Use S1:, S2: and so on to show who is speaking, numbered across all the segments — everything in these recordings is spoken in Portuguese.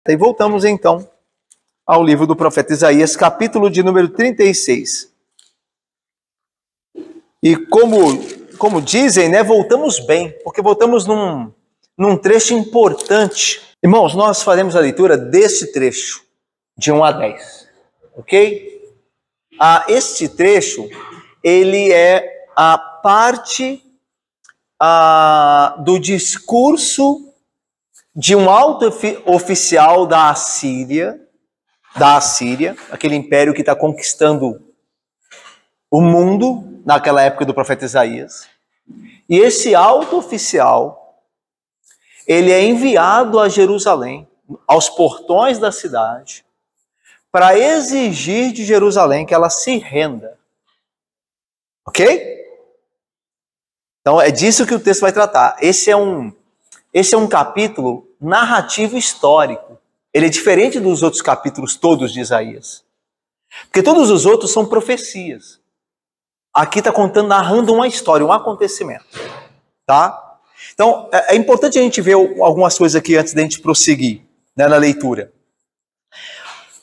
S1: E voltamos então ao livro do profeta Isaías, capítulo de número 36. E como dizem, né, voltamos bem, porque voltamos num trecho importante. Irmãos, nós faremos a leitura deste trecho, de 1 a 10, ok? Este trecho, ele é a parte do discurso de um alto oficial da Assíria, aquele império que está conquistando o mundo naquela época do profeta Isaías. E esse alto oficial, ele é enviado a Jerusalém, aos portões da cidade, para exigir de Jerusalém que ela se renda. Ok? Então é disso que o texto vai tratar. Esse é um capítulo narrativo histórico. Ele é diferente dos outros capítulos todos de Isaías. Porque todos os outros são profecias. Aqui está narrando uma história, um acontecimento. Tá? Então é importante a gente ver algumas coisas aqui antes da gente prosseguir, né, na leitura.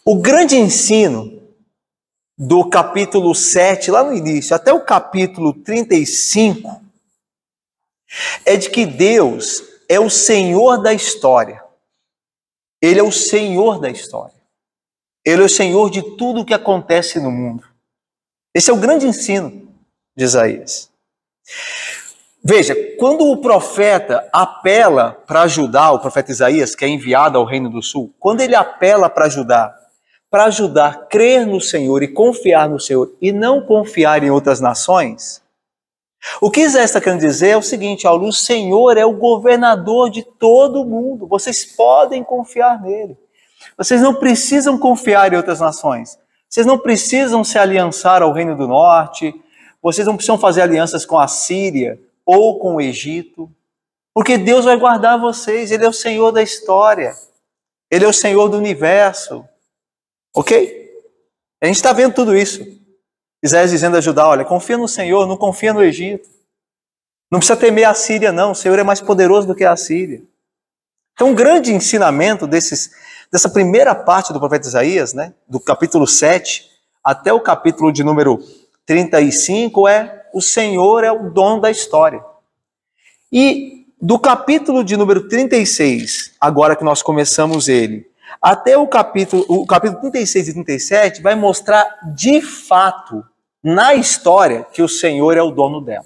S1: O grande ensino do capítulo 7, lá no início, até o capítulo 35, é de que Deus é o Senhor da história. Ele é o Senhor da história. Ele é o Senhor de tudo o que acontece no mundo. Esse é o grande ensino de Isaías. Veja, quando o profeta apela para Judá, o profeta Isaías, que é enviado ao Reino do Sul, quando ele apela para Judá a crer no Senhor e confiar no Senhor e não confiar em outras nações, o que Isaías está querendo dizer é o seguinte: o Senhor é o governador de todo o mundo. Vocês podem confiar nele. Vocês não precisam confiar em outras nações. Vocês não precisam se aliançar ao Reino do Norte. Vocês não precisam fazer alianças com a Síria ou com o Egito. Porque Deus vai guardar vocês. Ele é o Senhor da história. Ele é o Senhor do universo. Ok? A gente está vendo tudo isso. Isaías dizendo a Judá: olha, confia no Senhor, não confia no Egito. Não precisa temer a Síria, não. O Senhor é mais poderoso do que a Síria. Então, um grande ensinamento dessa primeira parte do profeta Isaías, né, do capítulo 7 até o capítulo de número 35, é: o Senhor é o dono da história. E do capítulo de número 36, agora que nós começamos ele, até o capítulo 36 e 37 vai mostrar de fato, na história, que o Senhor é o dono dela.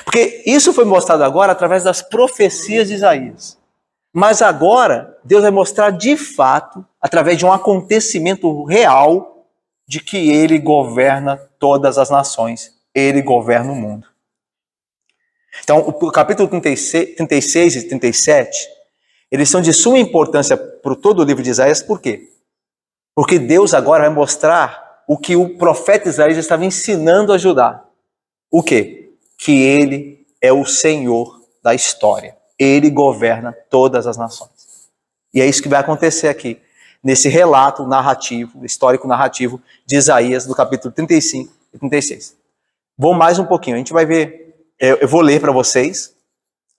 S1: Porque isso foi mostrado agora através das profecias de Isaías. Mas agora, Deus vai mostrar de fato, através de um acontecimento real, de que Ele governa todas as nações. Ele governa o mundo. Então, o capítulo 36 e 37... eles são de suma importância para todo o livro de Isaías. Por quê? Porque Deus agora vai mostrar o que o profeta Isaías estava ensinando a Judá. O quê? Que Ele é o Senhor da história. Ele governa todas as nações. E é isso que vai acontecer aqui, nesse relato narrativo, histórico narrativo de Isaías, do capítulo 35 e 36. Vou mais um pouquinho, a gente vai ver, eu vou ler para vocês,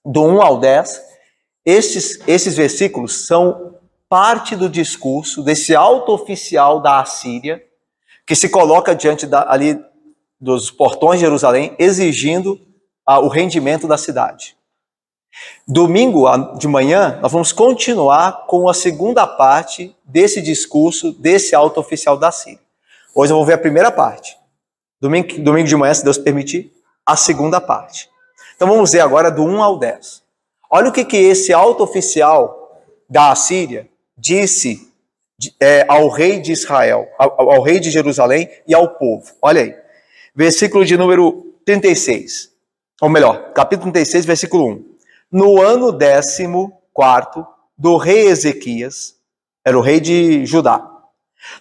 S1: do 1 ao 10, Esses versículos são parte do discurso desse alto oficial da Assíria, que se coloca diante ali dos portões de Jerusalém, exigindo o rendimento da cidade. Domingo de manhã, nós vamos continuar com a segunda parte desse discurso, desse alto oficial da Assíria. Hoje eu vou ver a primeira parte. Domingo de manhã, se Deus permitir, a segunda parte. Então vamos ver agora do 1 ao 10. Olha o que esse alto oficial da Assíria disse ao rei de Israel, ao rei de Jerusalém e ao povo. Olha aí, versículo de número 36, ou melhor, capítulo 36, versículo 1. No ano 14º do rei Ezequias, era o rei de Judá,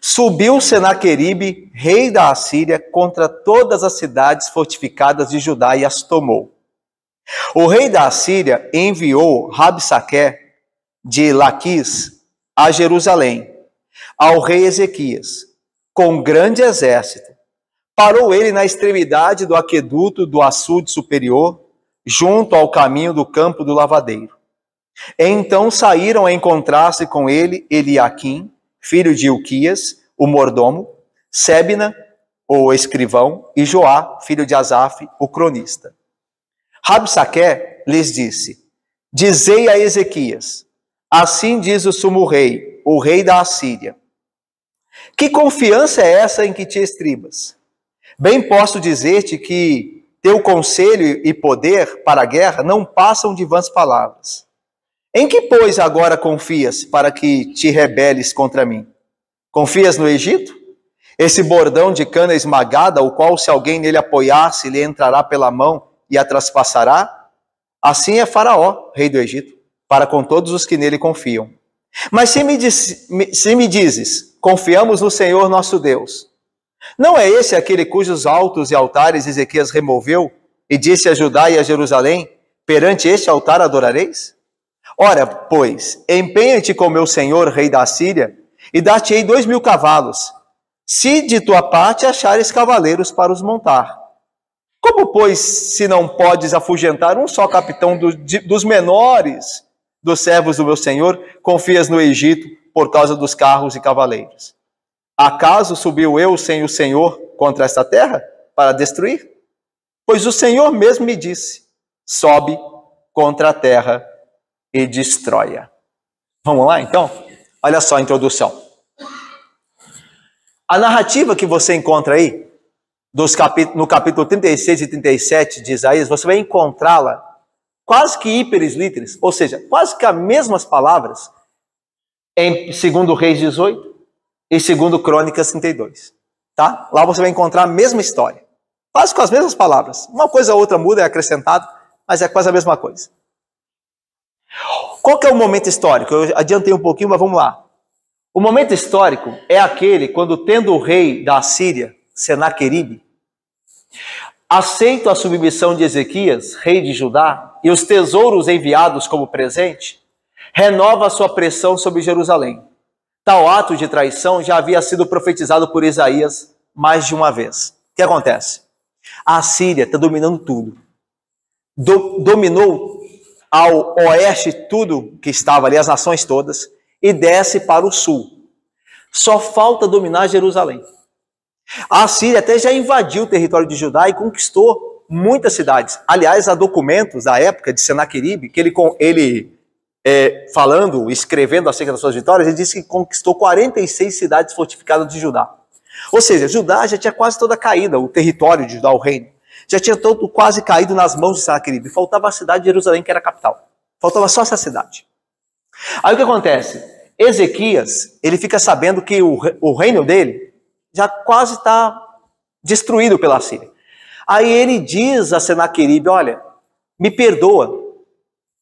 S1: subiu Senaqueribe, rei da Assíria, contra todas as cidades fortificadas de Judá e as tomou. O rei da Assíria enviou Rabsaque de Laquis a Jerusalém, ao rei Ezequias, com grande exército. Parou ele na extremidade do aqueduto do açude superior, junto ao caminho do campo do lavadeiro. Então saíram a encontrar-se com ele Eliaquim, filho de Ilquias, o mordomo, Sebna, o escrivão, e Joá, filho de Asaf, o cronista. Rabsaque lhes disse: dizei a Ezequias, assim diz o sumo rei, o rei da Assíria: que confiança é essa em que te estribas? Bem posso dizer-te que teu conselho e poder para a guerra não passam de vãs palavras. Em que, pois, agora confias para que te rebeles contra mim? Confias no Egito? Esse bordão de cana esmagada, o qual, se alguém nele apoiar-se, lhe entrará pela mão e a traspassará? Assim é Faraó, rei do Egito, para com todos os que nele confiam. Mas se me dizes, confiamos no Senhor nosso Deus, não é esse aquele cujos altos e altares Ezequias removeu e disse a Judá e a Jerusalém, perante este altar adorareis? Ora, pois, empenha-te com meu senhor, rei da Assíria, e dar-te-ei 2.000 cavalos, se de tua parte achares cavaleiros para os montar. Como, pois, se não podes afugentar um só capitão dos menores dos servos do meu senhor, confias no Egito por causa dos carros e cavaleiros? Acaso subiu eu sem o Senhor contra esta terra para destruir? Pois o Senhor mesmo me disse, sobe contra a terra e destrói-a. Vamos lá, então? Olha só a introdução. A narrativa que você encontra aí, no capítulo 36 e 37 de Isaías, você vai encontrá-la quase que hiperes literis, ou seja, quase que as mesmas palavras em 2 Reis 18 e 2 Crônicas 32. Tá? Lá você vai encontrar a mesma história, quase com as mesmas palavras. Uma coisa ou outra muda, é acrescentado, mas é quase a mesma coisa. Qual que é o momento histórico? Eu adiantei um pouquinho, mas vamos lá. O momento histórico é aquele quando, tendo o rei da Assíria, Senaqueribe, aceita a submissão de Ezequias, rei de Judá, e os tesouros enviados como presente, renova a sua pressão sobre Jerusalém. Tal ato de traição já havia sido profetizado por Isaías mais de uma vez. O que acontece? A Assíria está dominando tudo. Dominou ao oeste tudo que estava ali, as nações todas, e desce para o sul. Só falta dominar Jerusalém. A Assíria até já invadiu o território de Judá e conquistou muitas cidades. Aliás, há documentos da época de Senaqueribe, que ele falando, escrevendo acerca das suas vitórias, ele disse que conquistou 46 cidades fortificadas de Judá. Ou seja, Judá já tinha quase toda caída, o território de Judá, o reino, já tinha todo quase caído nas mãos de Senaqueribe. Faltava a cidade de Jerusalém, que era a capital. Faltava só essa cidade. Aí o que acontece? Ezequias, ele fica sabendo que o reino dele já quase está destruído pela Síria. Aí ele diz a Senaqueribe, olha, me perdoa.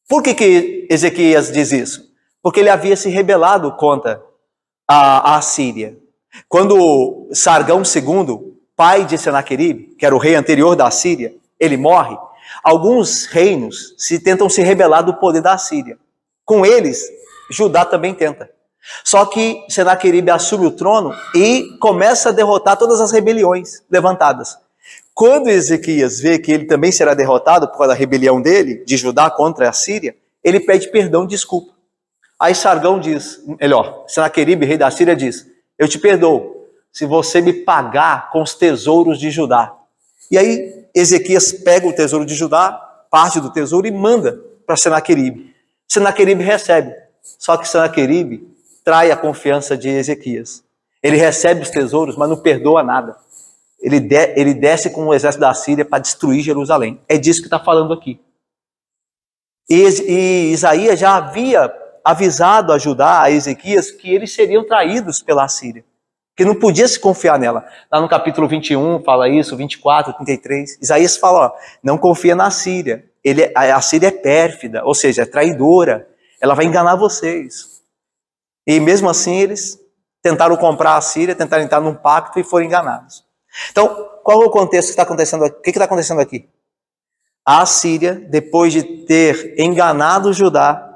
S1: Por que Ezequias diz isso? Porque ele havia se rebelado contra a Assíria. Quando Sargão II, pai de Senaqueribe, que era o rei anterior da Assíria, ele morre, alguns reinos tentam se rebelar do poder da Assíria. Com eles, Judá também tenta. Só que Senaqueribe assume o trono e começa a derrotar todas as rebeliões levantadas. Quando Ezequias vê que ele também será derrotado por causa da rebelião dele, de Judá contra a Síria, ele pede perdão, desculpa. Aí Sargão diz, Senaqueribe, rei da Síria, diz, eu te perdoo, se você me pagar com os tesouros de Judá. E aí Ezequias pega o tesouro de Judá, parte do tesouro, e manda para Senaqueribe. Senaqueribe recebe, só que Senaqueribe trai a confiança de Ezequias. Ele recebe os tesouros, mas não perdoa nada. Ele desce com o exército da Síria para destruir Jerusalém. É disso que está falando aqui. E Isaías já havia avisado a Judá, a Ezequias, que eles seriam traídos pela Síria, que não podia se confiar nela. Lá no capítulo 21 fala isso, 24, 33. Isaías fala, ó, não confia na Síria. A Síria é pérfida, ou seja, é traidora. Ela vai enganar vocês. E mesmo assim eles tentaram comprar a Síria, tentaram entrar num pacto e foram enganados. Então, qual é o contexto que está acontecendo aqui? O que está acontecendo aqui? A Síria, depois de ter enganado Judá,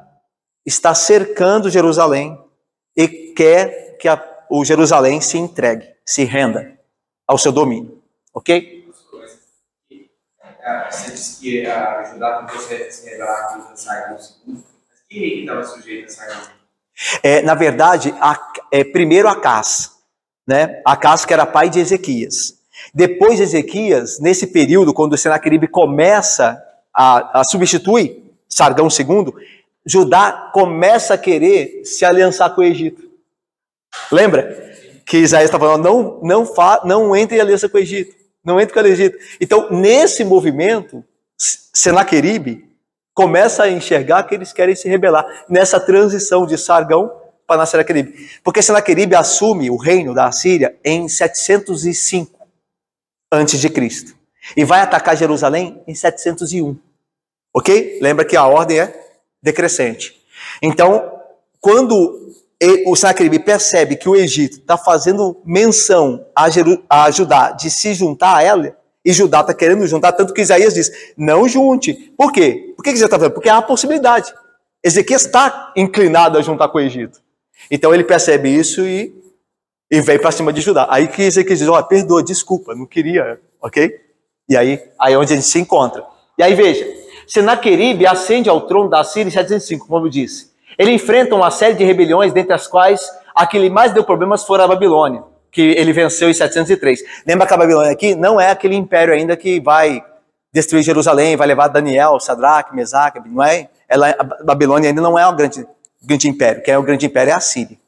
S1: está cercando Jerusalém e quer que o Jerusalém se entregue, se renda ao seu domínio. Ok?
S2: Você disse que a Judá tentou se rebelar contra Sargão II, mas Quem é que estava sujeito a Sargão?
S1: Na verdade, primeiro Acás, né? Acás, que era pai de Ezequias. Depois de Ezequias, nesse período, quando o Senaqueribe começa a substituir Sargão II, Judá começa a querer se aliançar com o Egito. Lembra que Isaías está falando, não entre em aliança com o Egito, não entre com o Egito. Então, nesse movimento, Senaqueribe começa a enxergar que eles querem se rebelar nessa transição de Sargão para Senaqueribe. Porque Senaqueribe assume o reino da Assíria em 705 a.C. e vai atacar Jerusalém em 701. Ok? Lembra que a ordem é decrescente. Então, quando o Senaqueribe percebe que o Egito está fazendo menção a Judá de se juntar a ela, e Judá está querendo juntar, tanto que Isaías diz, não junte. Por quê? Por que Isaías está falando? Porque há a possibilidade. Ezequias está inclinado a juntar com o Egito. Então ele percebe isso e vem para cima de Judá. Aí que Ezequias diz, perdoa, desculpa, não queria, ok? E aí é onde a gente se encontra. E aí veja, Senaqueribe ascende ao trono da Síria em 705, como eu disse. Ele enfrenta uma série de rebeliões, dentre as quais a que mais deu problemas foi a Babilônia, que ele venceu em 703. Lembra que a Babilônia aqui não é aquele império ainda que vai destruir Jerusalém, vai levar Daniel, Sadraque, Mesaque, não é? A Babilônia ainda não é um grande império, quem é o grande império é a Síria.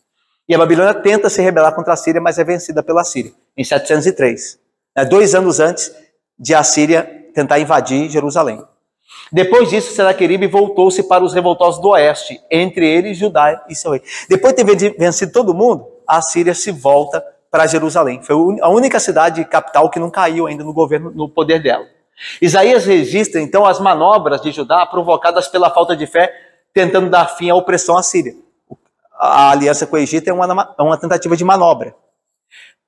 S1: E a Babilônia tenta se rebelar contra a Síria, mas é vencida pela Síria, em 703. 2 anos antes de a Síria tentar invadir Jerusalém. Depois disso, Senaqueribe voltou-se para os revoltosos do oeste, entre eles Judá e seu rei. Depois de ter vencido todo mundo, a Síria se volta para Jerusalém. Foi a única cidade capital que não caiu ainda no governo, no poder dela. Isaías registra então as manobras de Judá provocadas pela falta de fé, tentando dar fim à opressão assíria. A aliança com o Egito é uma tentativa de manobra.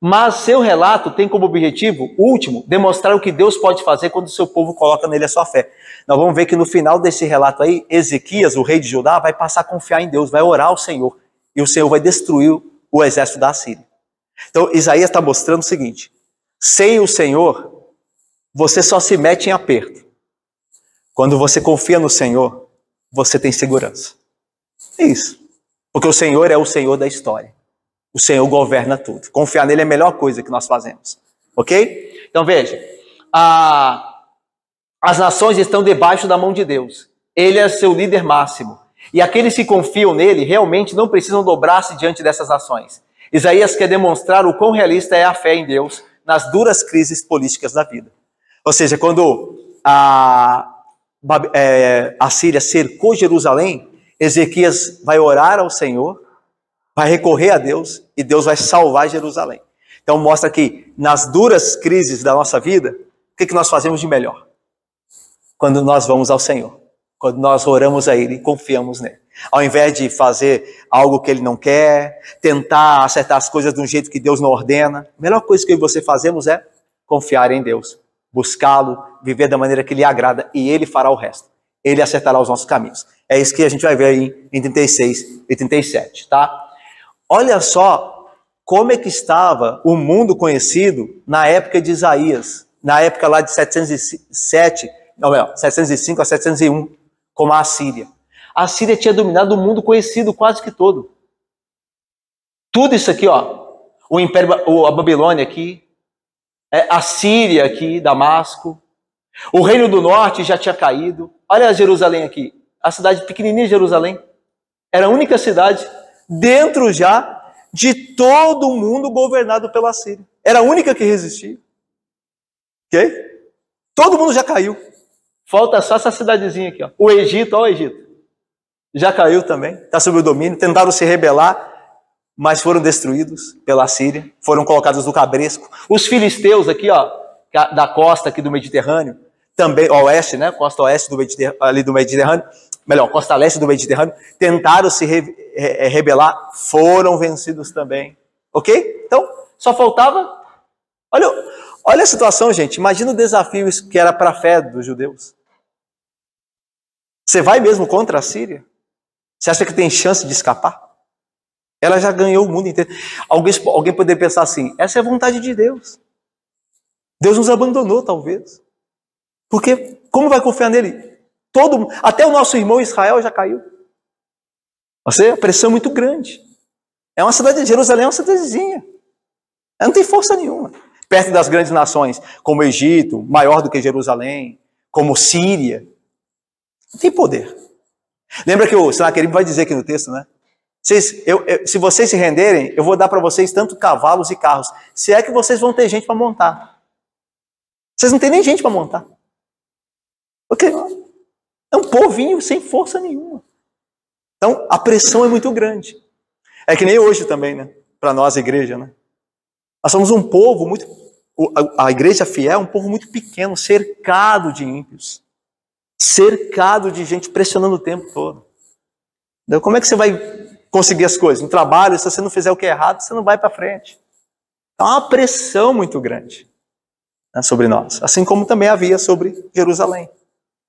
S1: Mas seu relato tem como objetivo último demonstrar o que Deus pode fazer quando o seu povo coloca nele a sua fé. Nós vamos ver que no final desse relato aí, Ezequias, o rei de Judá, vai passar a confiar em Deus, vai orar ao Senhor, e o Senhor vai destruir o exército da Síria. Então Isaías está mostrando o seguinte: sem o Senhor, você só se mete em aperto. Quando você confia no Senhor, você tem segurança. É isso. Porque o Senhor é o Senhor da história. O Senhor governa tudo. Confiar nele é a melhor coisa que nós fazemos. Ok? Então veja. As nações estão debaixo da mão de Deus. Ele é seu líder máximo. E aqueles que confiam nele realmente não precisam dobrar-se diante dessas ações. Isaías quer demonstrar o quão realista é a fé em Deus nas duras crises políticas da vida. Ou seja, quando a Síria cercou Jerusalém, Ezequias vai orar ao Senhor, vai recorrer a Deus e Deus vai salvar Jerusalém. Então mostra que nas duras crises da nossa vida, o que nós fazemos de melhor? Quando nós vamos ao Senhor, quando nós oramos a Ele e confiamos nele. Ao invés de fazer algo que Ele não quer, tentar acertar as coisas de um jeito que Deus não ordena, a melhor coisa que eu e você fazemos é confiar em Deus, buscá-lo, viver da maneira que lhe agrada e Ele fará o resto. Ele acertará os nossos caminhos. É isso que a gente vai ver aí em 36 e 37, tá? Olha só como é que estava o mundo conhecido na época de Isaías, na época lá de 705 a 701, como a Assíria. A Síria tinha dominado o mundo conhecido quase que todo. Tudo isso aqui, o Império, a Babilônia aqui, a Síria aqui, Damasco, o Reino do Norte já tinha caído. Olha Jerusalém aqui, a cidade pequenininha de Jerusalém. Era a única cidade dentro já de todo o mundo governado pela Síria. Era a única que resistia. Ok? Todo mundo já caiu. Falta só essa cidadezinha aqui. O Egito, olha o Egito. Já caiu também, está sob o domínio. Tentaram se rebelar, mas foram destruídos pela Síria. Foram colocados no cabresco. Os filisteus aqui, da costa aqui do Mediterrâneo, também, oeste, né? Costa oeste ali do Mediterrâneo, melhor, costa leste do Mediterrâneo, tentaram se rebelar, foram vencidos também. Ok? Então, só faltava... Olha a situação, gente. Imagina o desafio que era para a fé dos judeus. Você vai mesmo contra a Síria? Você acha que tem chance de escapar? Ela já ganhou o mundo inteiro. Alguém poderia pensar assim, essa é a vontade de Deus. Deus nos abandonou, talvez. Porque como vai confiar nele? Até o nosso irmão Israel já caiu. A pressão é muito grande. É uma cidade de Jerusalém, é uma cidadezinha. Ela não tem força nenhuma. Perto das grandes nações, como o Egito, maior do que Jerusalém, como Síria. Não tem poder. Lembra que o Senaqueribe vai dizer aqui no texto, né? Se vocês se renderem, eu vou dar para vocês tanto cavalos e carros. Se é que vocês vão ter gente para montar. Vocês não têm nem gente para montar. Porque é um povinho sem força nenhuma. Então, a pressão é muito grande. É que nem hoje também, né? Para nós, a igreja, né? Nós somos um povo muito... A igreja fiel é um povo muito pequeno, cercado de ímpios. Cercado de gente pressionando o tempo todo. Então, como é que você vai conseguir as coisas? No trabalho, se você não fizer o que é errado, você não vai para frente. Então, há uma pressão muito grande, né, sobre nós. Assim como também havia sobre Jerusalém.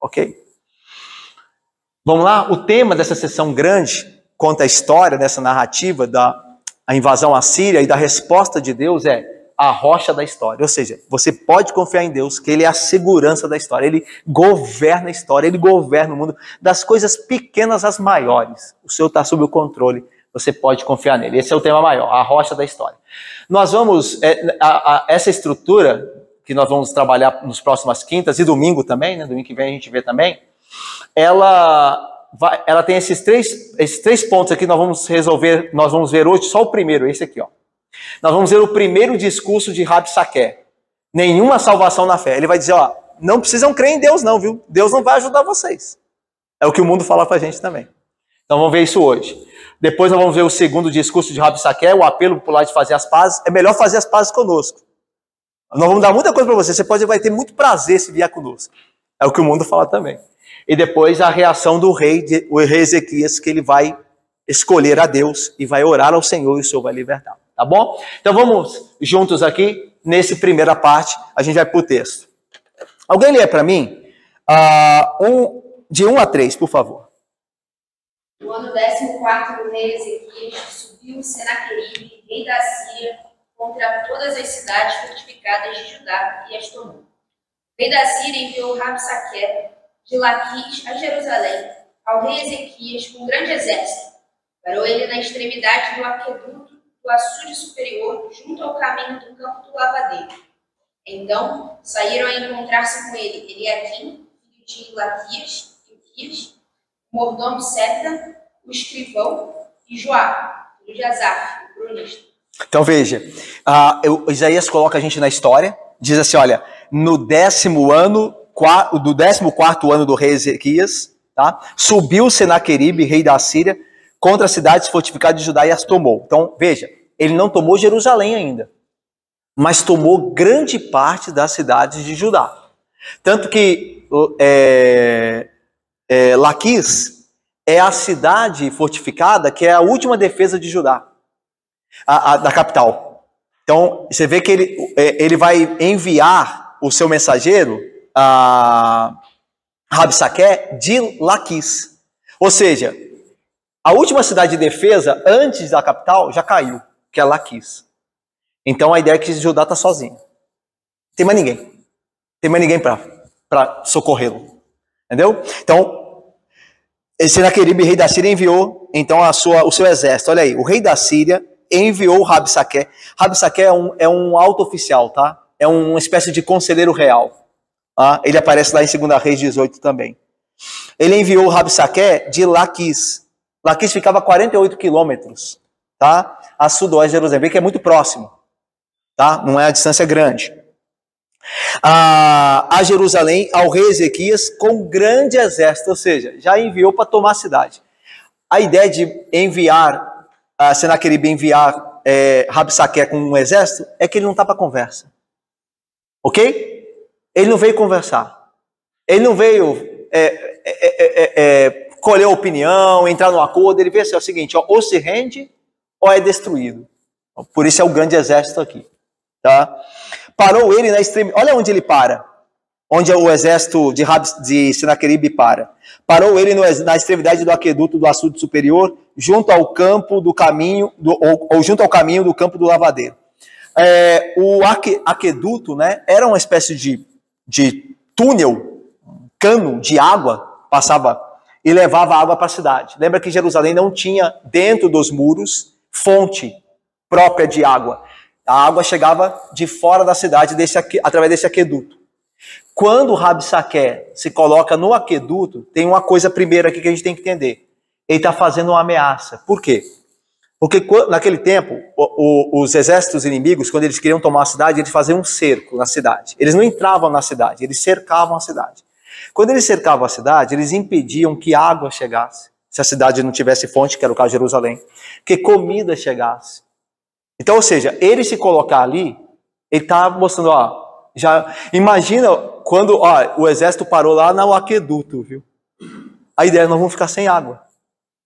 S1: Ok? Vamos lá? O tema dessa sessão grande, conta a história dessa narrativa da invasão assíria e da resposta de Deus, é a rocha da história. Ou seja, você pode confiar em Deus, que Ele é a segurança da história. Ele governa a história, Ele governa o mundo, das coisas pequenas às maiores. O Senhor está sob o controle, você pode confiar nele. Esse é o tema maior, a rocha da história. Nós vamos, essa estrutura, que nós vamos trabalhar nos próximas quintas e domingo também, né? Domingo que vem a gente vê também, ela tem esses três pontos aqui, nós vamos ver hoje só o primeiro, esse aqui, ó. Nós vamos ver o primeiro discurso de Rabsaqué. Nenhuma salvação na fé. Ele vai dizer, ó, não precisam crer em Deus não, viu? Deus não vai ajudar vocês. É o que o mundo fala pra gente também. Então vamos ver isso hoje. Depois nós vamos ver o segundo discurso de Rabsaqué, o apelo popular de fazer as pazes. É melhor fazer as pazes conosco. Nós vamos dar muita coisa para você. Você vai ter muito prazer se vier conosco. É o que o mundo fala também. E depois a reação do rei Ezequias, que ele vai escolher a Deus e vai orar ao Senhor e o Senhor vai libertar. Tá bom? Então vamos juntos aqui, nessa primeira parte, a gente vai para o texto. Alguém lê para mim? De 1 a 3, por favor.
S2: No ano 14º do rei Ezequias, subiu Senaqueribe, rei da Síria, contra todas as cidades fortificadas de Judá e as tomou. O rei da Síria enviou Rabsaqué de Laquis a Jerusalém, ao rei Ezequias, com um grande exército. Parou ele na extremidade do aqueduto do açude superior, junto ao caminho do campo do lavadeiro. Então, saíram a encontrar-se com ele Eliaquim, filho de Laquias, o mordomo Septa, o escrivão, e Joá, filho de Asaf, o cronista.
S1: Então veja, Isaías coloca a gente na história, diz assim, olha, no 14º ano do rei Ezequias, tá? Subiu Senaqueribe, rei da Síria, contra as cidades fortificadas de Judá e as tomou. Então, veja, ele não tomou Jerusalém ainda, mas tomou grande parte das cidades de Judá. Tanto que Laquis é a cidade fortificada que é a última defesa de Judá, da capital. Então, você vê que ele vai enviar o seu mensageiro, Rabsaqué, de Laquis. Ou seja, a última cidade de defesa, antes da capital, já caiu, que é Laquis. Então a ideia é que Judá está sozinho. Não tem mais ninguém. Não tem mais ninguém para socorrê-lo. Entendeu? Então, Senaqueribe, rei da Síria, enviou então o seu exército. Olha aí, o rei da Síria enviou Rabsaqué. Rabsaqué é um alto oficial, tá? É uma espécie de conselheiro real. Tá? Ele aparece lá em 2 Reis 18 também. Ele enviou Rabsaqué de Laquis. Laquis ficava a 48 quilômetros, tá? A sudoeste de Jerusalém, que é muito próximo, tá? Não é a distância grande. A Jerusalém, ao rei Ezequias, com grande exército, ou seja, já enviou para tomar a cidade. A ideia de enviar, Senaqueribe enviar Rabsaqué com um exército, é que ele não está para conversa. Ok? Ele não veio conversar. Ele não veio colher opinião, entrar num acordo. Ele veio assim, é o seguinte, ó, ou se rende ou é destruído. Por isso é o grande exército aqui. Tá? Parou ele na extremidade. Olha onde ele para. Onde o exército de Senaqueribe para. Parou ele na extremidade do aqueduto do açude superior, junto ao campo do caminho, ou junto ao caminho do campo do lavadeiro. O aqueduto, né, era uma espécie de túnel, cano de água, passava e levava água para a cidade. Lembra que Jerusalém não tinha dentro dos muros fonte própria de água. A água chegava de fora da cidade através desse aqueduto. Quando Rabsaqué se coloca no aqueduto, tem uma coisa primeira aqui que a gente tem que entender. Ele está fazendo uma ameaça. Por quê? Porque naquele tempo, os exércitos inimigos, quando eles queriam tomar a cidade, eles faziam um cerco na cidade. Eles não entravam na cidade, eles cercavam a cidade. Quando eles cercavam a cidade, eles impediam que água chegasse, se a cidade não tivesse fonte, que era o caso de Jerusalém, que comida chegasse. Então, ou seja, ele se colocar ali, ele está mostrando, ó, já imagina quando o exército parou lá no aqueduto, viu? A ideia é nós vamos ficar sem água.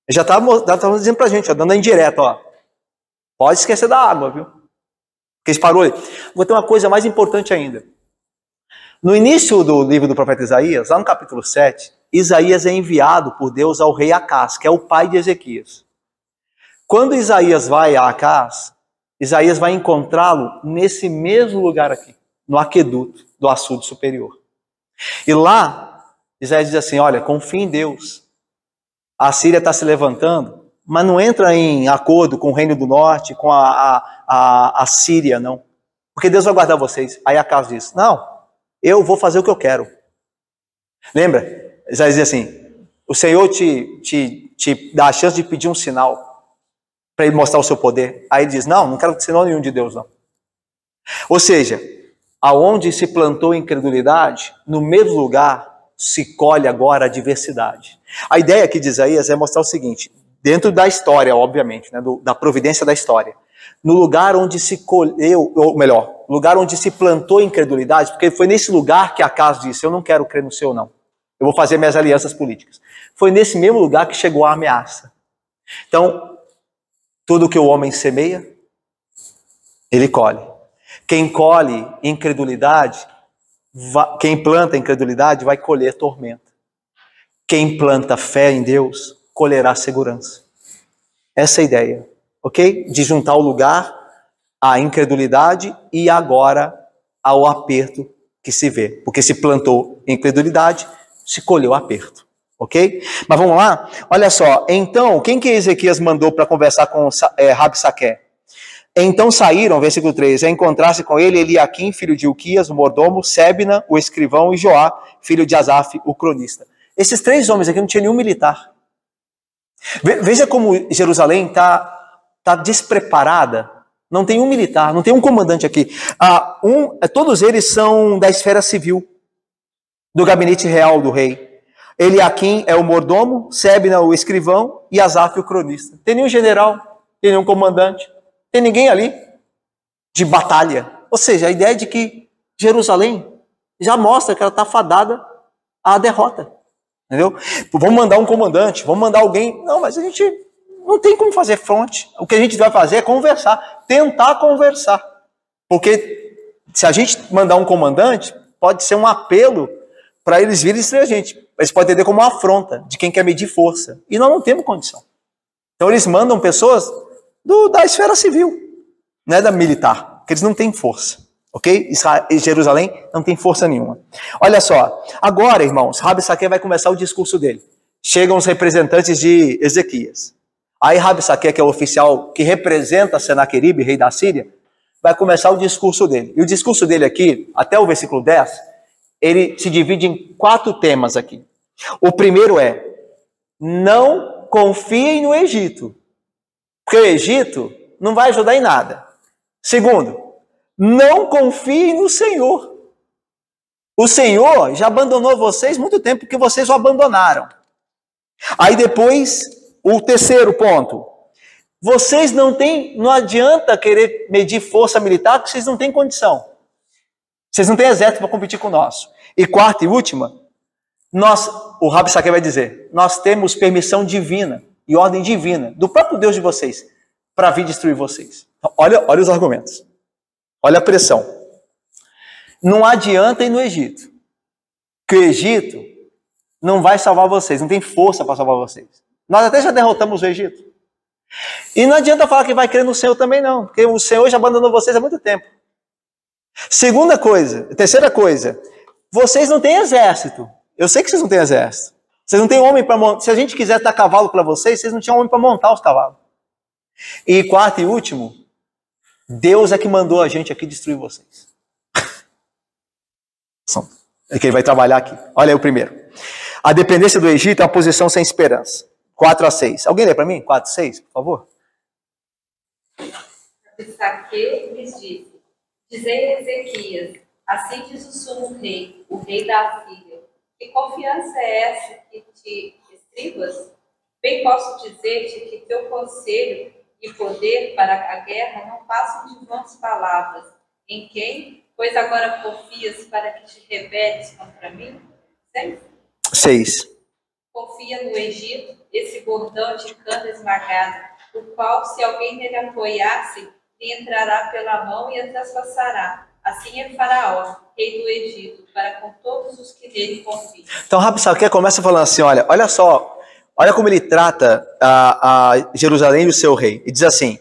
S1: Ele já estava dizendo pra gente, ó, dando a indireta, ó, pode esquecer da água, viu? Porque eles parou ali. Vou ter uma coisa mais importante ainda. No início do livro do profeta Isaías, lá no capítulo 7, Isaías é enviado por Deus ao rei Acás, que é o pai de Ezequias. Quando Isaías vai a Acás, Isaías vai encontrá-lo nesse mesmo lugar aqui, no aqueduto do açude superior. E lá, Isaías diz assim, olha, confia em Deus. A Síria está se levantando, mas não entra em acordo com o reino do norte, com a Síria, não. Porque Deus vai guardar vocês. Aí Acás diz, não, eu vou fazer o que eu quero. Lembra? Isaías diz assim, o Senhor te dá a chance de pedir um sinal para ele mostrar o seu poder. Aí ele diz, não quero sinal nenhum de Deus, não. Ou seja, aonde se plantou incredulidade, no mesmo lugar se colhe agora a diversidade. A ideia aqui de Isaías é mostrar o seguinte, dentro da história, obviamente, né, da providência da história, no lugar onde se colheu, ou melhor, lugar onde se plantou incredulidade, porque foi nesse lugar que Acás disse, eu não quero crer no Senhor, não. Eu vou fazer minhas alianças políticas. Foi nesse mesmo lugar que chegou a ameaça. Então, tudo que o homem semeia, ele colhe. Quem colhe incredulidade, quem planta incredulidade vai colher tormenta. Quem planta fé em Deus, colherá segurança. Essa é a ideia, ok? De juntar o lugar, a incredulidade e agora ao aperto que se vê. Porque se plantou incredulidade, se colheu aperto, ok? Mas vamos lá? Olha só, então, quem que Ezequias mandou para conversar com Rabsaqué? Então saíram, versículo 3, a encontrar-se com ele Eliaquim, filho de Uquias, o mordomo, Sebna, o escrivão, e Joá, filho de Asaf, o cronista. Esses três homens aqui não tinham nenhum militar. Veja como Jerusalém está despreparada. Não tem um militar, não tem um comandante aqui. Todos eles são da esfera civil, do gabinete real do rei. Eliaquim é o mordomo, Sebna o escrivão e Asaf o cronista. Tem nenhum general, tem nenhum comandante. Tem ninguém ali de batalha. Ou seja, a ideia de que Jerusalém já mostra que ela está fadada à derrota. Entendeu? Vamos mandar um comandante, vamos mandar alguém. Não, mas a gente não tem como fazer fronte. O que a gente vai fazer é conversar, tentar conversar. Porque se a gente mandar um comandante, pode ser um apelo para eles virem a gente. Eles podem entender como uma afronta de quem quer medir força. E nós não temos condição. Então eles mandam pessoas da esfera civil, não é da militar, porque eles não têm força, ok? Jerusalém não tem força nenhuma. Olha só, agora, irmãos, Rabsaqué vai começar o discurso dele. Chegam os representantes de Ezequias. Aí Rabsaqué, que é o oficial que representa Senaqueribe, rei da Síria, vai começar o discurso dele. E o discurso dele aqui, até o versículo 10, ele se divide em 4 temas aqui. O primeiro é, não confiem no Egito. Porque o Egito não vai ajudar em nada. Segundo, não confiem no Senhor. O Senhor já abandonou vocês muito tempo, porque vocês o abandonaram. Aí depois, o terceiro ponto. Vocês não adianta querer medir força militar, porque vocês não têm condição. Vocês não têm exército para competir com o nosso. E quarta e última, o Rabsaqué vai dizer, nós temos permissão divina e ordem divina do próprio Deus de vocês para vir destruir vocês. Então, olha os argumentos. Olha a pressão. Não adianta ir no Egito. Que o Egito não vai salvar vocês, não tem força para salvar vocês. Nós até já derrotamos o Egito. E não adianta falar que vai crer no Senhor também não, porque o Senhor já abandonou vocês há muito tempo. Terceira coisa, vocês não têm exército. Eu sei que vocês não têm exército. Vocês não têm homem para montar. Se a gente quiser dar cavalo para vocês, vocês não tinham homem para montar os cavalos. E quarto e último, Deus é que mandou a gente aqui destruir vocês. É que ele vai trabalhar aqui. Olha aí o primeiro. A dependência do Egito é uma posição sem esperança. 4-6. Alguém lê para mim? 4-6, por favor.
S3: Rabsaque lhes disse: dizei a Ezequias, assim diz o sumo rei, o rei da Assíria, que confiança é essa que te estribas? Bem posso dizer-te que teu conselho e poder para a guerra não passam de vãs palavras. Em quem? Pois agora confias para que te rebeles contra mim?
S1: 6.
S3: Confia no Egito, esse bordão de cana esmagada, o qual, se alguém nele apoiasse, lhe entrará pela mão e a traspassará. Assim é Faraó, rei do Egito, para com todos os que nele confiam.
S1: Então, Rabsaque começa falando assim, olha só, olha como ele trata a Jerusalém e o seu rei. E diz assim,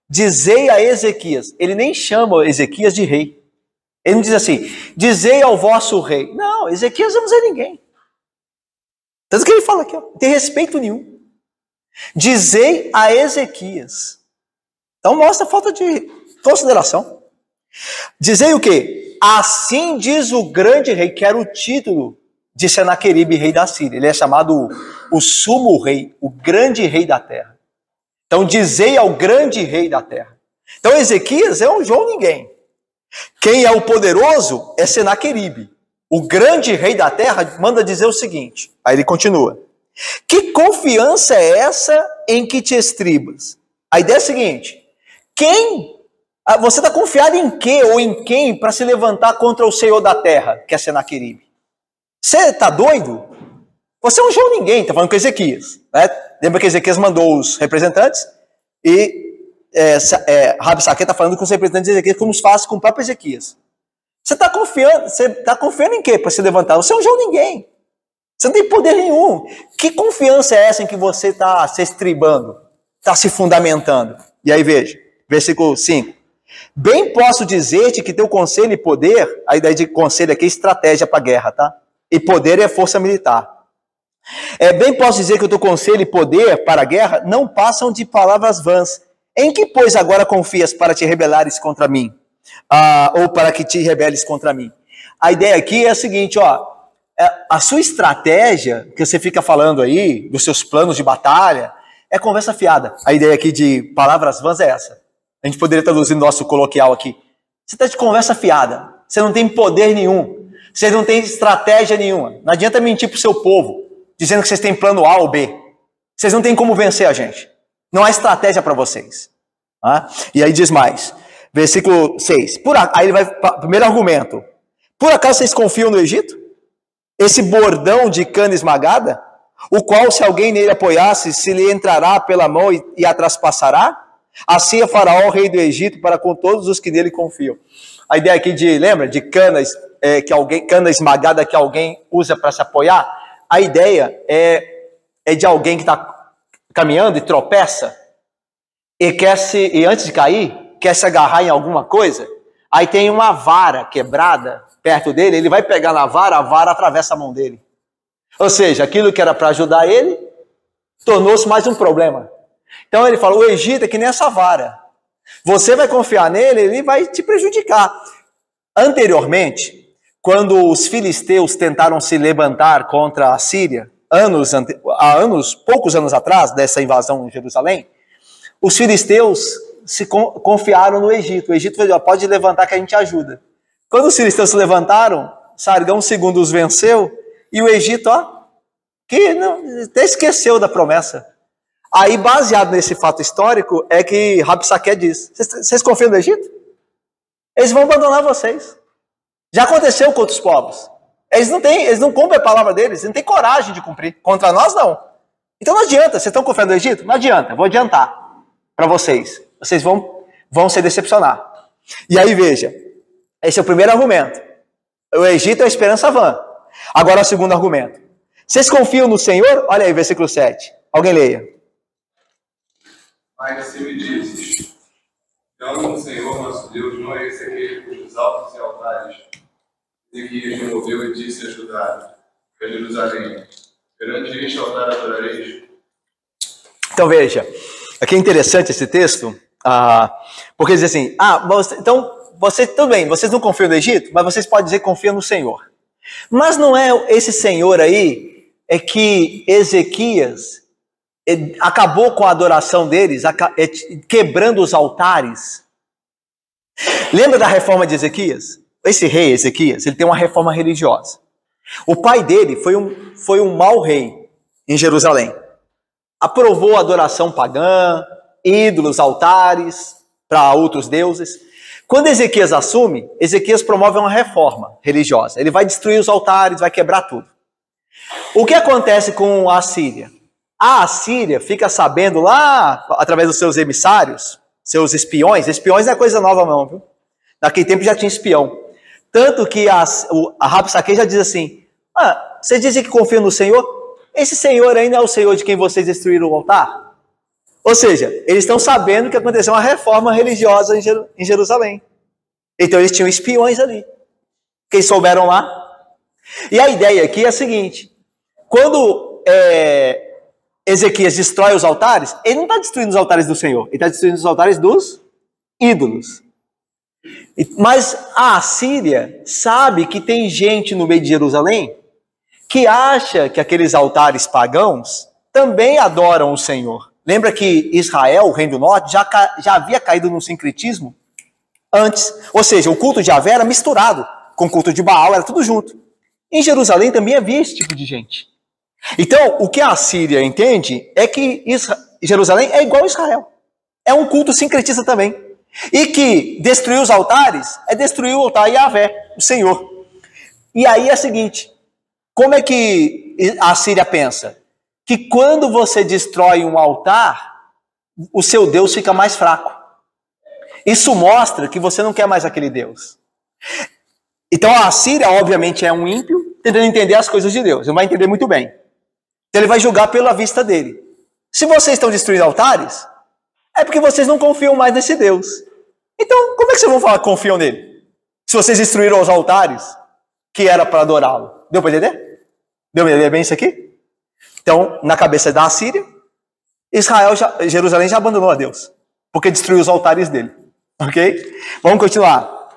S1: dizei a Ezequias. Ele nem chama Ezequias de rei. Ele não diz assim, dizei ao vosso rei. Não, Ezequias não é ninguém. Tanto que ele fala aqui, não tem respeito nenhum. Dizei a Ezequias. Então mostra a falta de consideração. Dizei o quê? Assim diz o grande rei, que era o título de Senaqueribe, rei da Síria. Ele é chamado o sumo rei, o grande rei da terra. Então dizei ao grande rei da terra. Então Ezequias é um João ninguém. Quem é o poderoso é Senaqueribe. O grande rei da terra manda dizer o seguinte. Aí ele continua. Que confiança é essa em que te estribas? A ideia é a seguinte. Você está confiado em quê ou em quem para se levantar contra o Senhor da terra, que é Senaqueribe? Você está doido? Você é um João ninguém, está falando com Ezequias. Né? Lembra que Ezequias mandou os representantes e Rabsaque está falando com os representantes de Ezequias como se faz com o próprio Ezequias. Você está confiando em quê para se levantar? Você é um João ninguém. Você não tem poder nenhum. Que confiança é essa em que você está se estribando? Está se fundamentando? E aí veja, versículo 5. Bem posso dizer-te que teu conselho e poder, a ideia de conselho aqui é estratégia para a guerra, tá? E poder é força militar. Bem posso dizer que o teu conselho e poder para a guerra não passam de palavras vãs. Em que, pois, agora confias para te rebelares contra mim? Ou para que te rebeles contra mim? A ideia aqui é a seguinte, a sua estratégia, que você fica falando aí, dos seus planos de batalha, é conversa fiada. A ideia aqui de palavras vãs é essa. A gente poderia traduzir no nosso coloquial aqui. Você está de conversa fiada. Você não tem poder nenhum. Você não tem estratégia nenhuma. Não adianta mentir para o seu povo, dizendo que vocês têm plano A ou B. Vocês não têm como vencer a gente. Não há estratégia para vocês. E aí diz mais. Versículo 6. Aí ele vai para o primeiro argumento. Por acaso vocês confiam no Egito? Esse bordão de cana esmagada? O qual, se alguém nele apoiasse, se lhe entrará pela mão e a traspassará? Assim é Faraó, rei do Egito, para com todos os que nele confiam. A ideia aqui lembra, de canas, cana esmagada que alguém usa para se apoiar? A ideia é de alguém que está caminhando e tropeça e antes de cair, quer se agarrar em alguma coisa, aí tem uma vara quebrada perto dele, ele vai pegar na vara, a vara atravessa a mão dele. Ou seja, aquilo que era para ajudar ele, tornou-se mais um problema. Então ele fala, o Egito é que nem essa vara. Você vai confiar nele, ele vai te prejudicar. Anteriormente, quando os filisteus tentaram se levantar contra a Síria, poucos anos atrás dessa invasão em Jerusalém, os filisteus confiaram no Egito. O Egito falou, pode levantar que a gente ajuda. Quando os filisteus se levantaram, Sargão II os venceu, e o Egito, até esqueceu da promessa. Aí, baseado nesse fato histórico, é que Rabsaque diz, vocês confiam no Egito? Eles vão abandonar vocês. Já aconteceu com outros povos. Eles não cumprem a palavra deles, eles não têm coragem de cumprir. Contra nós, não. Então não adianta, vocês estão confiando no Egito? Não adianta, vou adiantar para vocês. Vocês vão se decepcionar. E aí, veja, esse é o primeiro argumento. O Egito é a esperança vã. Agora o segundo argumento. Vocês confiam no Senhor? Olha aí, versículo 7. Alguém leia.
S4: Mas se me dizes, então o Senhor nosso Deus não é esse aquele cujos altos e altares Ezequias removeu e disse a Judá, a Jerusalém, Perante este altar adorareis.
S1: Então veja, aqui é interessante esse texto, porque diz assim, tudo bem, vocês não confiam no Egito, mas vocês podem dizer que confiam no Senhor. Mas não é esse Senhor aí, é que Ezequias acabou com a adoração deles, quebrando os altares. Lembra da reforma de Ezequias? Esse rei Ezequias, ele tem uma reforma religiosa. O pai dele foi um mau rei em Jerusalém. Aprovou a adoração pagã, ídolos, altares para outros deuses. Quando Ezequias assume, Ezequias promove uma reforma religiosa. Ele vai destruir os altares, vai quebrar tudo. O que acontece com a Assíria? A Assíria fica sabendo lá, através dos seus emissários, seus espiões. Espiões não é coisa nova não, viu? Naquele tempo já tinha espião. Tanto que a Rabsaque já diz assim, vocês dizem que confiam no Senhor? Esse Senhor ainda é o Senhor de quem vocês destruíram o altar? Ou seja, eles estão sabendo que aconteceu uma reforma religiosa em Jerusalém. Então eles tinham espiões ali. Que eles souberam lá. E a ideia aqui é a seguinte. Quando Ezequias destrói os altares, ele não está destruindo os altares do Senhor. Ele está destruindo os altares dos ídolos. Mas a Assíria sabe que tem gente no meio de Jerusalém que acha que aqueles altares pagãos também adoram o Senhor. Lembra que Israel, o reino do norte, já havia caído no sincretismo antes. Ou seja, o culto de Javé era misturado com o culto de Baal, era tudo junto. Em Jerusalém também havia esse tipo de gente. Então, o que a Assíria entende é que Jerusalém é igual a Israel. É um culto sincretista também. E que destruir os altares é destruir o altar Yahvé, o Senhor. E aí é o seguinte, como é que a Assíria pensa? Que quando você destrói um altar, o seu Deus fica mais fraco. Isso mostra que você não quer mais aquele Deus. Então a Assíria, obviamente, é um ímpio, tentando entender as coisas de Deus. Ele vai entender muito bem. Então ele vai julgar pela vista dele. Se vocês estão destruindo altares, é porque vocês não confiam mais nesse Deus. Então, como é que vocês vão falar que confiam nele? Se vocês destruíram os altares que era para adorá-lo. Deu para entender? Deu para entender bem isso aqui? Então, na cabeça da Assíria, Jerusalém já abandonou a Deus, porque destruiu os altares dele. Ok? Vamos continuar.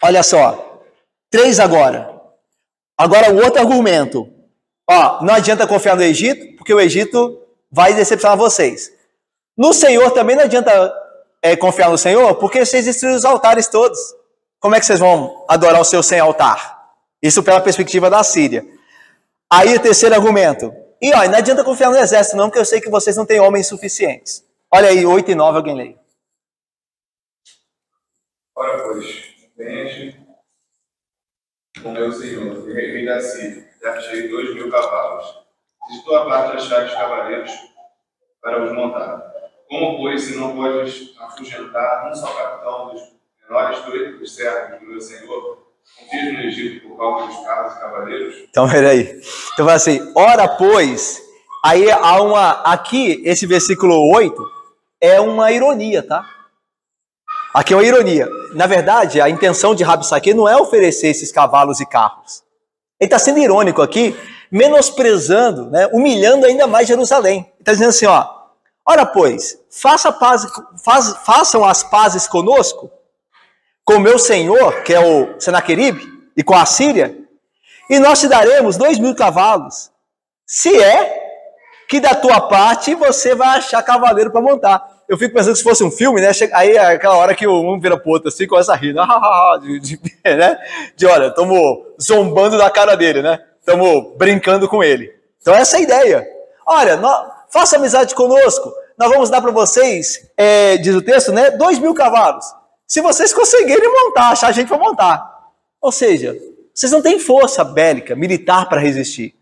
S1: Olha só. 3 agora. Agora o outro argumento. Não adianta confiar no Egito, porque o Egito vai decepcionar vocês. No Senhor também não adianta confiar no Senhor, porque vocês destruíram os altares todos. Como é que vocês vão adorar o Senhor sem altar? Isso pela perspectiva da Síria. Aí o terceiro argumento. E não adianta confiar no exército não, porque eu sei que vocês não têm homens suficientes. Olha aí, 8 e 9, alguém lê.
S4: Ora, pois, vende com meu senhor, rei da Síria, já achei 2.000 cavalos. Se de tua parte achares cavaleiros para os montar. Como, pois, se não podes afugentar um só capitão dos menores dos servos do meu senhor, confias no Egito por causa dos carros e cavaleiros?
S1: Então, peraí. Então, vai assim, ora, pois, aí há aqui, esse versículo 8, é uma ironia, tá? Aqui é uma ironia. Na verdade, a intenção de Rabsaque não é oferecer esses cavalos e carros. Ele está sendo irônico aqui, menosprezando, né, humilhando ainda mais Jerusalém. Ele está dizendo assim, ora, pois, façam as pazes conosco, com o meu senhor, que é o Senaqueribe, e com a Síria, e nós te daremos 2.000 cavalos, se é que da tua parte você vai achar cavaleiro para montar. Eu fico pensando que se fosse um filme, né? Aí é aquela hora que um vira pro outro assim, começa a rir, né? Olha, estamos zombando da cara dele, né? Estamos brincando com ele. Então essa é a ideia. Olha, faça amizade conosco, nós vamos dar para vocês, diz o texto, né? 2.000 cavalos. Se vocês conseguirem montar, achar gente para montar. Ou seja, vocês não têm força bélica, militar para resistir.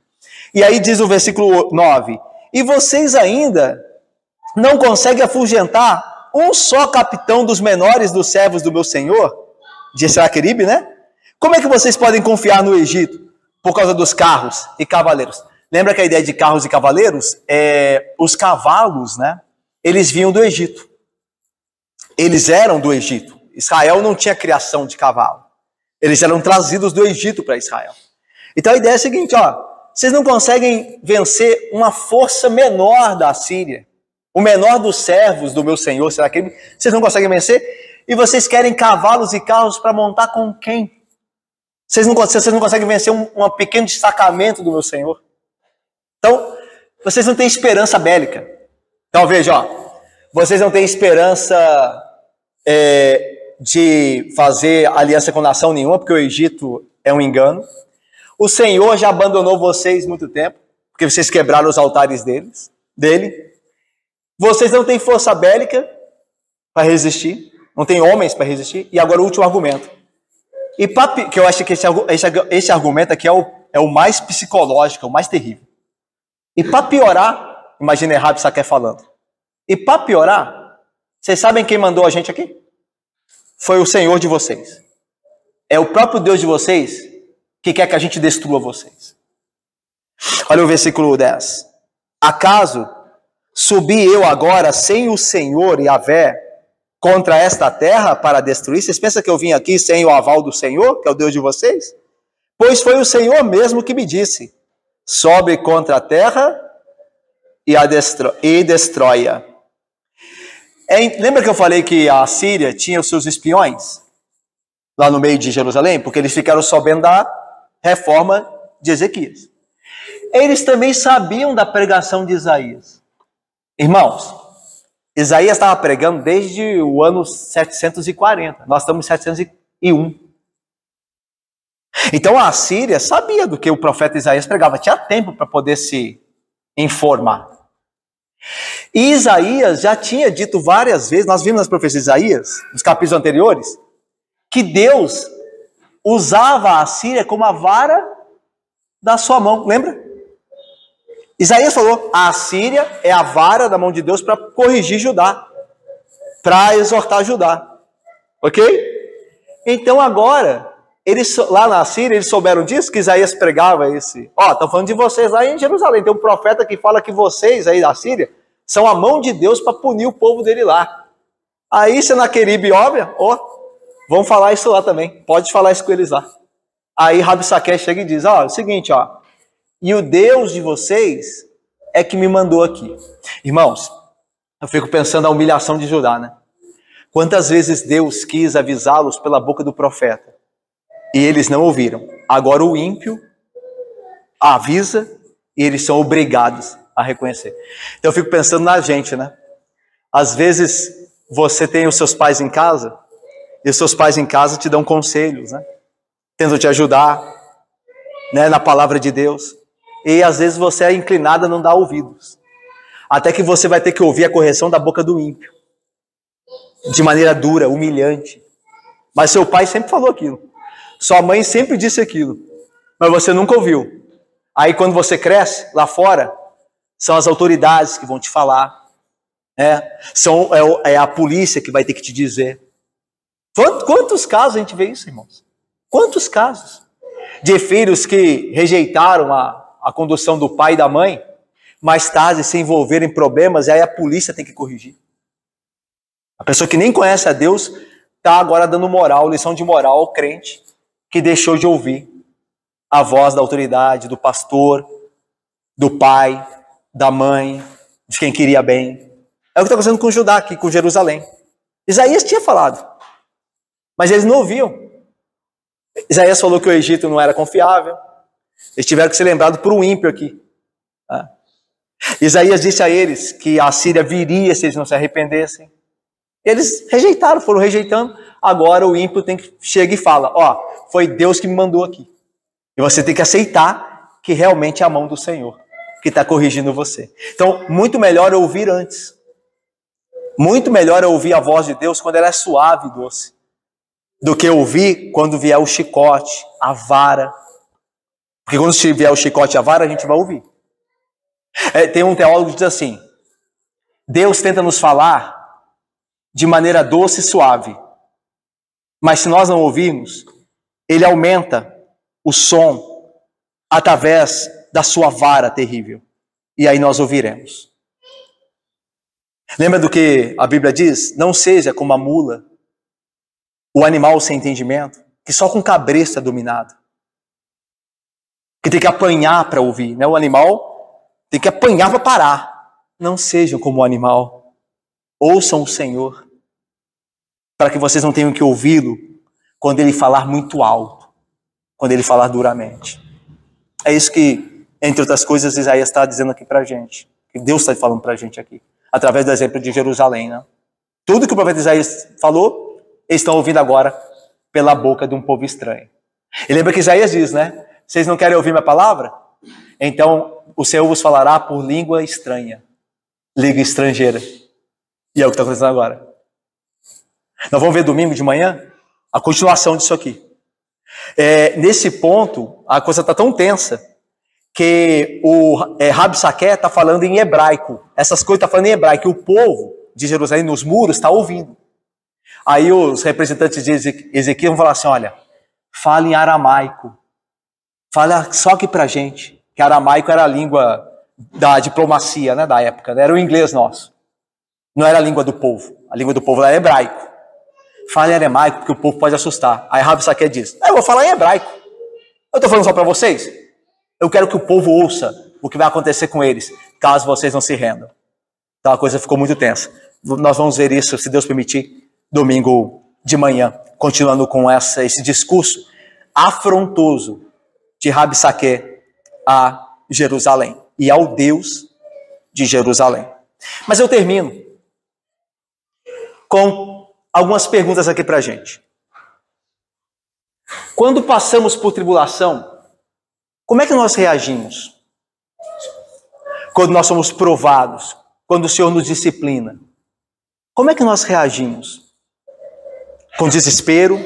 S1: E aí diz o versículo 9, e vocês ainda não conseguem afugentar um só capitão dos menores dos servos do meu senhor, de Senaqueribe, né? Como é que vocês podem confiar no Egito por causa dos carros e cavaleiros? Lembra que a ideia de carros e cavaleiros os cavalos, né? Eles vinham do Egito. Eles eram do Egito. Israel não tinha criação de cavalo. Eles eram trazidos do Egito para Israel. Então a ideia é a seguinte, vocês não conseguem vencer uma força menor da Síria, o menor dos servos do meu Senhor, será que vocês não conseguem vencer? E vocês querem cavalos e carros para montar com quem? Vocês não conseguem vencer um pequeno destacamento do meu Senhor? Então, vocês não têm esperança bélica. Então veja, ó, vocês não têm esperança de fazer aliança com nação nenhuma, porque o Egito é um engano. O Senhor já abandonou vocês muito tempo, porque vocês quebraram os altares dele. Vocês não têm força bélica para resistir, não tem homens para resistir. E agora o último argumento. Que eu acho que esse argumento aqui é o mais psicológico, é o mais terrível. E para piorar, imagina Rabi Saqué falando. E para piorar, vocês sabem quem mandou a gente aqui? Foi o Senhor de vocês. É o próprio Deus de vocês que quer que a gente destrua vocês. Olha o versículo 10. Acaso subi eu agora sem o Senhor Yahvé contra esta terra para destruir? Vocês pensam que eu vim aqui sem o aval do Senhor, que é o Deus de vocês? Pois foi o Senhor mesmo que me disse: sobe contra a terra e destrói-a. Lembra que eu falei que a Síria tinha os seus espiões lá no meio de Jerusalém? Porque eles ficaram sabendo da reforma de Ezequias. Eles também sabiam da pregação de Isaías. Irmãos, Isaías estava pregando desde o ano 740. Nós estamos em 701. Então a Síria sabia do que o profeta Isaías pregava. Tinha tempo para poder se informar. E Isaías já tinha dito várias vezes, nós vimos nas profecias de Isaías, nos capítulos anteriores, que Deus usava a Síria como a vara da sua mão. Lembra? Isaías falou, a Síria é a vara da mão de Deus para corrigir Judá, para exortar Judá. Ok? Então agora, lá na Síria, eles souberam disso, que Isaías pregava esse. Estão falando de vocês lá em Jerusalém. Tem um profeta que fala que vocês aí da Síria são a mão de Deus para punir o povo dele lá. Aí Senaqueribe olha, vamos falar isso lá também. Pode falar isso com eles lá. Aí Rabi Saqué chega e diz, é o seguinte, e o Deus de vocês é que me mandou aqui. Irmãos, eu fico pensando na humilhação de Judá, né? Quantas vezes Deus quis avisá-los pela boca do profeta e eles não ouviram. Agora o ímpio avisa e eles são obrigados a reconhecer. Então eu fico pensando na gente, né? Às vezes você tem os seus pais em casa e os seus pais em casa te dão conselhos, né? Tentam te ajudar, né, na palavra de Deus. E às vezes você é inclinado a não dar ouvidos. Até que você vai ter que ouvir a correção da boca do ímpio. De maneira dura, humilhante. Mas seu pai sempre falou aquilo. Sua mãe sempre disse aquilo. Mas você nunca ouviu. Aí quando você cresce, lá fora, são as autoridades que vão te falar. É a polícia que vai ter que te dizer. Quantos casos a gente vê isso, irmãos? Quantos casos? De filhos que rejeitaram a condução do pai e da mãe, mais tarde se envolveram em problemas e aí a polícia tem que corrigir. A pessoa que nem conhece a Deus está agora dando lição de moral ao crente que deixou de ouvir a voz da autoridade, do pastor, do pai, da mãe, de quem queria bem. É o que está acontecendo com Judá aqui, com Jerusalém. Isaías tinha falado, mas eles não ouviam. Isaías falou que o Egito não era confiável. Eles tiveram que ser lembrados por um ímpio aqui. Isaías disse a eles que a Síria viria se eles não se arrependessem. Eles rejeitaram, foram rejeitando. Agora o ímpio chega e fala, foi Deus que me mandou aqui. E você tem que aceitar que realmente é a mão do Senhor que está corrigindo você. Então, muito melhor é ouvir antes. Muito melhor é ouvir a voz de Deus quando ela é suave e doce, do que ouvir quando vier o chicote, a vara. Porque quando vier o chicote e a vara, a gente vai ouvir. Tem um teólogo que diz assim, Deus tenta nos falar de maneira doce e suave, mas se nós não ouvirmos, Ele aumenta o som através da sua vara terrível. E aí nós ouviremos. Lembra do que a Bíblia diz? Não seja como a mula, o animal sem entendimento, que só com cabresto é dominado. que tem que apanhar para ouvir, né? O animal tem que apanhar para parar. Não sejam como o animal. Ouçam o Senhor, para que vocês não tenham que ouvi-lo quando ele falar muito alto, quando ele falar duramente. É isso que, entre outras coisas, Isaías está dizendo aqui para a gente, que Deus está falando para a gente aqui, através do exemplo de Jerusalém, né? Tudo que o profeta Isaías falou, eles estão ouvindo agora pela boca de um povo estranho. E lembra que Isaías diz, né? Vocês não querem ouvir minha palavra? Então o Senhor vos falará por língua estranha, língua estrangeira. E é o que está acontecendo agora. Nós vamos ver domingo de manhã a continuação disso aqui. Nesse ponto, a coisa está tão tensa que o Rabsaqué está falando em hebraico. Essas coisas está falando em hebraico. E o povo de Jerusalém, nos muros, está ouvindo. Aí os representantes de Ezequiel vão falar assim, olha, fala em aramaico. Fala só aqui pra gente. Que aramaico era a língua da diplomacia, né, da época. Né? Era o inglês nosso. Não era a língua do povo. A língua do povo era hebraico. Fala em aramaico, porque o povo pode assustar. Aí Rabsaqué diz, eu vou falar em hebraico. Eu estou falando só para vocês. Eu quero que o povo ouça o que vai acontecer com eles, caso vocês não se rendam. Então a coisa ficou muito tensa. Nós vamos ver isso, se Deus permitir, domingo de manhã, continuando com esse discurso afrontoso de Rabsaqué a Jerusalém e ao Deus de Jerusalém. Mas eu termino com algumas perguntas aqui para a gente. Quando passamos por tribulação, como é que nós reagimos? Quando nós somos provados, quando o Senhor nos disciplina, como é que nós reagimos? Com desespero?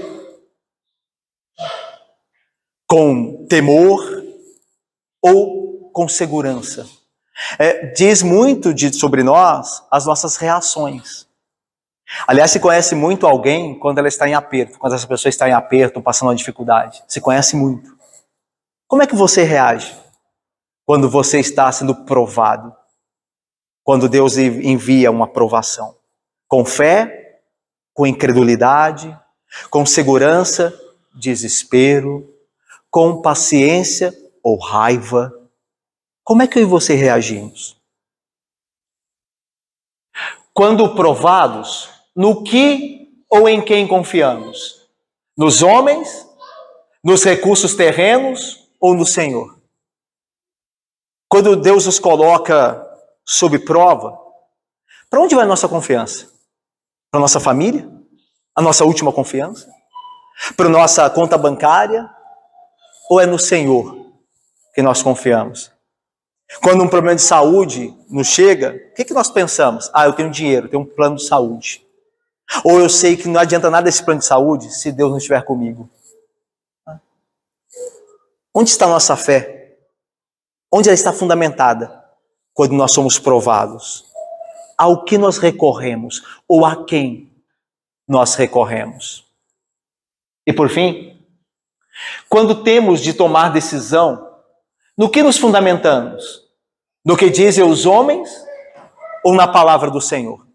S1: Com temor? Ou com segurança? Diz muito sobre nós as nossas reações. Aliás, se conhece muito alguém quando ela está em aperto, quando essa pessoa está em aperto, passando uma dificuldade. Se conhece muito. Como é que você reage quando você está sendo provado? Quando Deus envia uma provação? Com fé? Com incredulidade? Com segurança? Desespero? Com paciência ou raiva? Como é que eu e você reagimos? Quando provados, no que ou em quem confiamos? Nos homens? Nos recursos terrenos ou no Senhor? Quando Deus nos coloca sob prova, para onde vai a nossa confiança? Para a nossa família? A nossa última confiança? Para a nossa conta bancária? Ou é no Senhor que nós confiamos? Quando um problema de saúde nos chega, o que nós pensamos? Eu tenho dinheiro, eu tenho um plano de saúde. Ou eu sei que não adianta nada esse plano de saúde se Deus não estiver comigo. Onde está a nossa fé? Onde ela está fundamentada quando nós somos provados? Ao que nós recorremos? Ou a quem nós recorremos? E por fim, quando temos de tomar decisão, no que nos fundamentamos? No que dizem os homens ou na palavra do Senhor?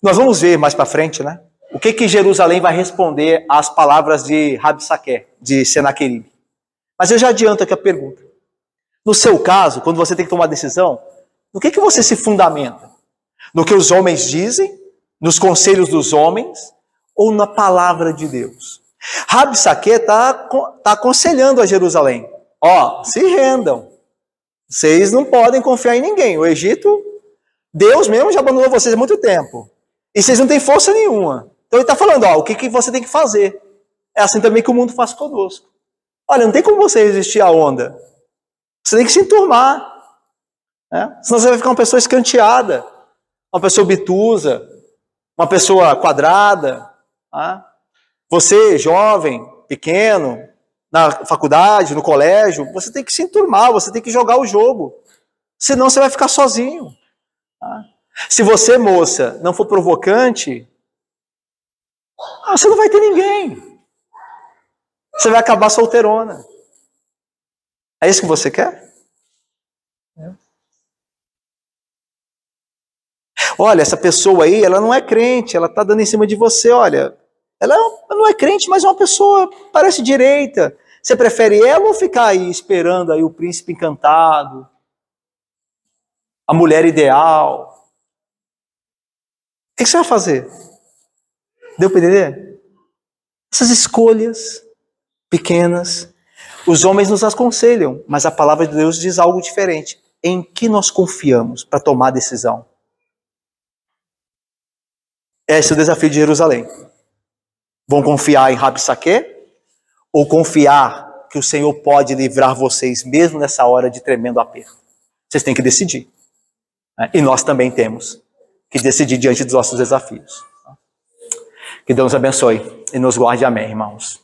S1: Nós vamos ver mais para frente, né? O que Jerusalém vai responder às palavras de Rabsaqué, de Senaqueribe. Mas eu já adianto aqui a pergunta. No seu caso, quando você tem que tomar decisão, no que você se fundamenta? No que os homens dizem? Nos conselhos dos homens? Ou na palavra de Deus? Rabsaqué está aconselhando a Jerusalém. Se rendam. Vocês não podem confiar em ninguém. O Egito, Deus mesmo já abandonou vocês há muito tempo. E vocês não têm força nenhuma. Então ele está falando, o que você tem que fazer? É assim também que o mundo faz conosco. Olha, não tem como você resistir à onda. Você tem que se enturmar. Né? Senão você vai ficar uma pessoa escanteada. Uma pessoa obtusa. Uma pessoa quadrada. Tá? Você, jovem, pequeno, na faculdade, no colégio, você tem que se enturmar, você tem que jogar o jogo. Senão você vai ficar sozinho. Tá? Se você, moça, não for provocante, você não vai ter ninguém. Você vai acabar solteirona. É isso que você quer? Olha, essa pessoa aí, ela não é crente, ela está dando em cima de você, olha. Ela não é crente, mas é uma pessoa, parece direita, Você prefere ela ou ficar aí esperando aí o príncipe encantado? A mulher ideal? O que você vai fazer? Deu para entender? Essas escolhas pequenas, os homens nos aconselham, mas a palavra de Deus diz algo diferente. Em que nós confiamos para tomar a decisão? Esse é o desafio de Jerusalém. Vão confiar em Rabsaque? Ou confiar que o Senhor pode livrar vocês mesmo nessa hora de tremendo aperto? Vocês têm que decidir. E nós também temos que decidir diante dos nossos desafios. Que Deus nos abençoe e nos guarde. Amém, irmãos.